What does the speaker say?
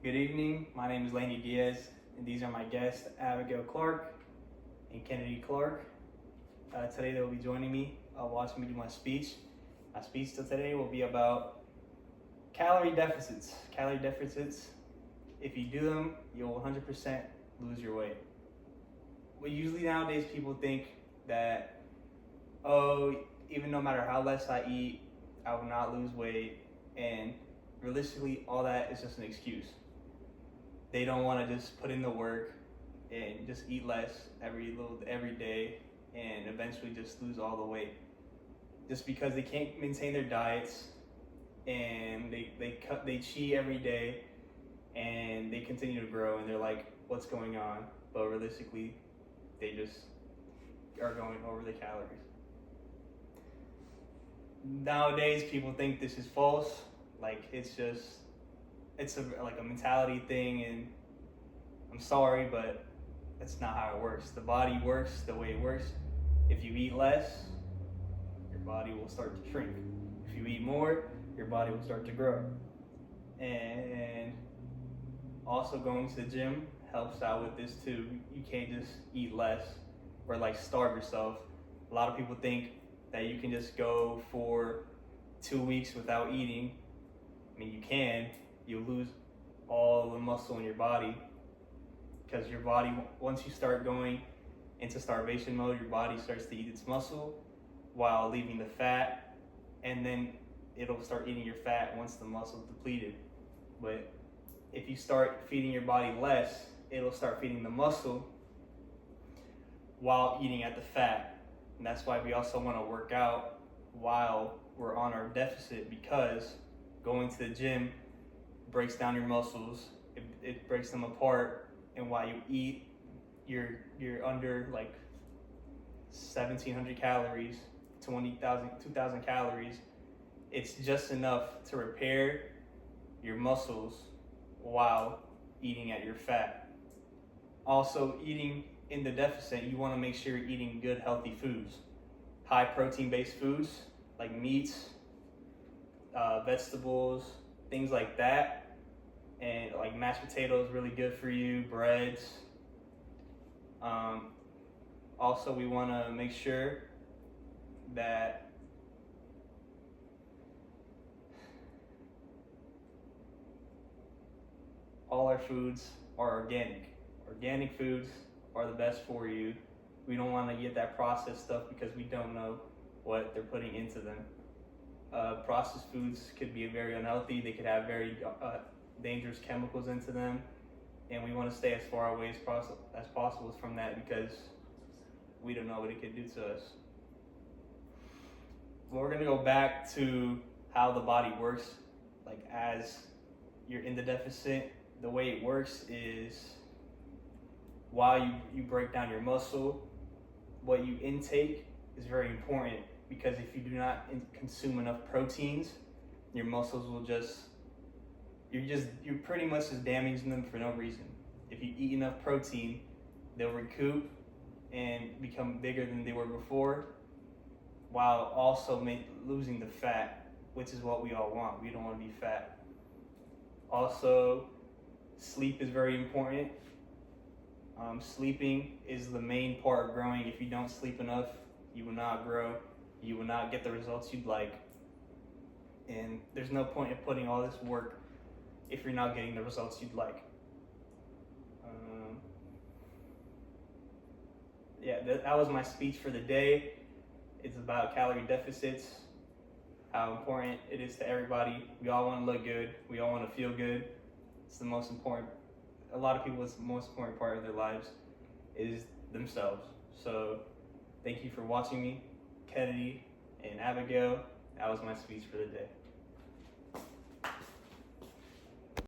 Good evening. My name is Laney Diaz, and these are my guests, Abigail Clark and Kennedy Clark. Today they will be joining me, watching me do my speech. My speech today will be about calorie deficits. Calorie deficits, if you do them, you'll 100% lose your weight. Well, usually nowadays people think that, oh, even no matter how less I eat, I will not lose weight, and realistically, all that is just an excuse. They don't want to just put in the work and just eat less every day and eventually just lose all the weight. Just because they can't maintain their diets and they cheat every day and they continue to grow and they're like, what's going on? But realistically, they just are going over the calories. Nowadays, people think this is false. Like it's a mentality thing, and I'm sorry, but that's not how it works. The body works the way it works. If you eat less, your body will start to shrink. If you eat more, your body will start to grow. And also going to the gym helps out with this too. You can't just eat less or like starve yourself. A lot of people think that you can just go for 2 weeks without eating. I mean, you can. You'll lose all the muscle in your body because your body, once you start going into starvation mode, your body starts to eat its muscle while leaving the fat, and then it'll start eating your fat once the muscle's depleted. But if you start feeding your body less, it'll start feeding the muscle while eating at the fat. And that's why we also want to work out while we're on our deficit, because going to the gym breaks down your muscles, it breaks them apart, and while you eat, you're under like 1,700 calories, 2,000 calories. It's just enough to repair your muscles while eating at your fat. Also, eating in the deficit, you want to make sure you're eating good, healthy foods, high protein-based foods like meats, vegetables, things like that, and like mashed potatoes, really good for you, breads. Also, we want to make sure that all our foods are organic. Organic foods are the best for you. We don't want to get that processed stuff because we don't know what they're putting into them. Processed foods could be very unhealthy. They could have very dangerous chemicals into them, and we want to stay as far away as possible from that because we don't know what it could do to us. Well, we're going to go back to how the body works. Like as you're in the deficit, the way it works is while you break down your muscle, what you intake is very important, because if you do not consume enough proteins, your muscles will you're pretty much just damaging them for no reason. If you eat enough protein, they'll recoup and become bigger than they were before, while also losing the fat, which is what we all want. We don't want to be fat. Also, sleep is very important. Sleeping is the main part of growing. If you don't sleep enough, you will not grow. You will not get the results you'd like. And there's no point in putting all this work if you're not getting the results you'd like. That was my speech for the day. It's about calorie deficits, how important it is to everybody. We all want to look good. We all want to feel good. It's the most important. A lot of people, it's the most important part of their lives is themselves. So thank you for watching me, Kennedy and Abigail. That was my speech for the day.